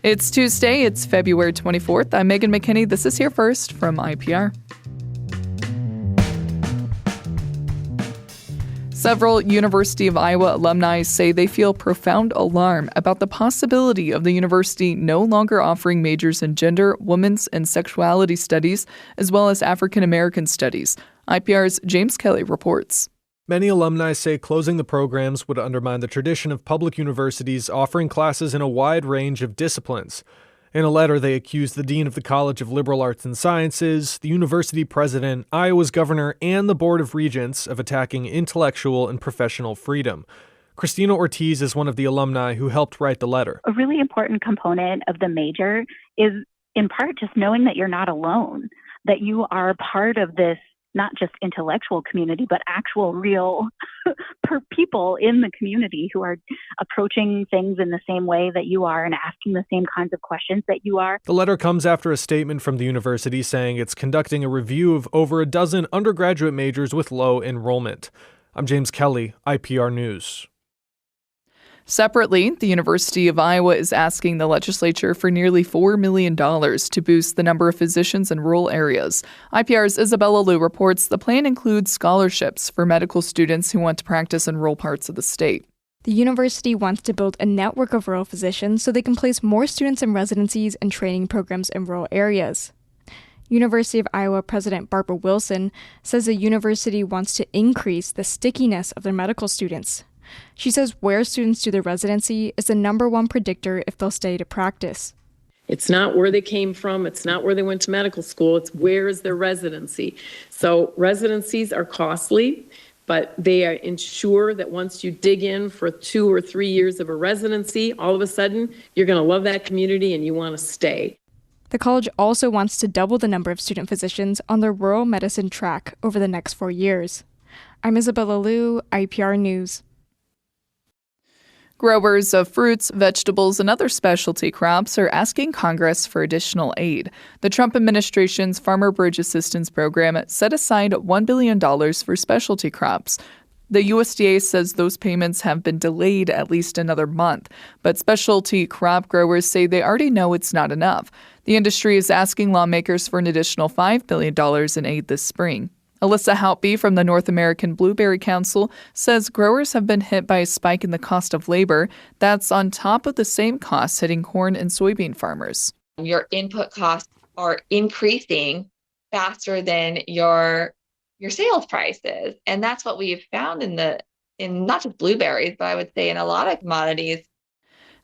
It's Tuesday, it's February 24th. I'm Megan McKinney. This is Here First from IPR. Several University of Iowa alumni say they feel profound alarm about the possibility of the university no longer offering majors in gender, women's, and sexuality studies, as well as African American studies. IPR's James Kelly reports. Many alumni say closing the programs would undermine the tradition of public universities offering classes in a wide range of disciplines. In a letter, they accused the dean of the College of Liberal Arts and Sciences, the university president, Iowa's governor, and the Board of Regents of attacking intellectual and professional freedom. Christina Ortiz is one of the alumni who helped write the letter. A really important component of the major is, in part, just knowing that you're not alone, that you are part of this not just intellectual community, but actual real people in the community who are approaching things in the same way that you are and asking the same kinds of questions that you are. The letter comes after a statement from the university saying it's conducting a review of over a dozen undergraduate majors with low enrollment. I'm James Kelly, IPR News. Separately, the University of Iowa is asking the legislature for nearly $4 million to boost the number of physicians in rural areas. IPR's Isabella Liu reports the plan includes scholarships for medical students who want to practice in rural parts of the state. The university wants to build a network of rural physicians so they can place more students in residencies and training programs in rural areas. University of Iowa President Barbara Wilson says the university wants to increase the stickiness of their medical students. She says where students do their residency is the number one predictor if they'll stay to practice. It's not where they came from. It's not where they went to medical school. It's where is their residency. So residencies are costly, but they ensure that once you dig in for 2 or 3 years of a residency, all of a sudden you're going to love that community and you want to stay. The college also wants to double the number of student physicians on the rural medicine track over the next 4 years. I'm Isabella Liu, IPR News. Growers of fruits, vegetables, and other specialty crops are asking Congress for additional aid. The Trump administration's Farmer Bridge Assistance Program set aside $1 billion for specialty crops. The USDA says those payments have been delayed at least another month, but specialty crop growers say they already know it's not enough. The industry is asking lawmakers for an additional $5 billion in aid this spring. Alyssa Hauptby from the North American Blueberry Council says growers have been hit by a spike in the cost of labor that's on top of the same costs hitting corn and soybean farmers. Your input costs are increasing faster than your sales prices. And that's what we've found in not just blueberries, but I would say in a lot of commodities.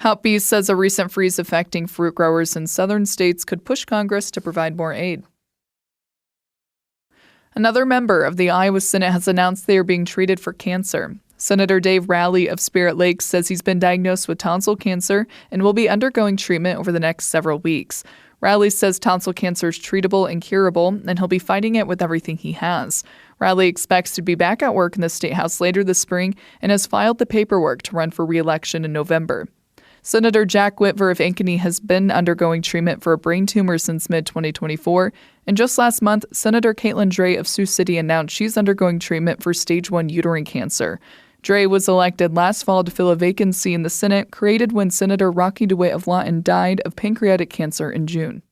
Hauptby says a recent freeze affecting fruit growers in southern states could push Congress to provide more aid. Another member of the Iowa Senate has announced they are being treated for cancer. Senator Dave Rowley of Spirit Lake says he's been diagnosed with tonsil cancer and will be undergoing treatment over the next several weeks. Rowley says tonsil cancer is treatable and curable, and he'll be fighting it with everything he has. Rowley expects to be back at work in the State House later this spring and has filed the paperwork to run for re-election in November. Senator Jack Whitver of Ankeny has been undergoing treatment for a brain tumor since mid-2024. And just last month, Senator Caitlin Dray of Sioux City announced she's undergoing treatment for stage 1 uterine cancer. Dray was elected last fall to fill a vacancy in the Senate created when Senator Rocky DeWitt of Lawton died of pancreatic cancer in June.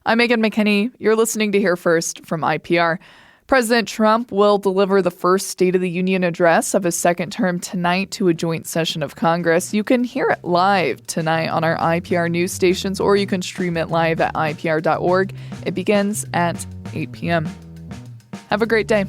I'm Megan McKinney. You're listening to Here First from IPR. President Trump will deliver the first State of the Union address of his second term tonight to a joint session of Congress. You can hear it live tonight on our IPR news stations, or you can stream it live at IPR.org. It begins at 8 p.m. Have a great day.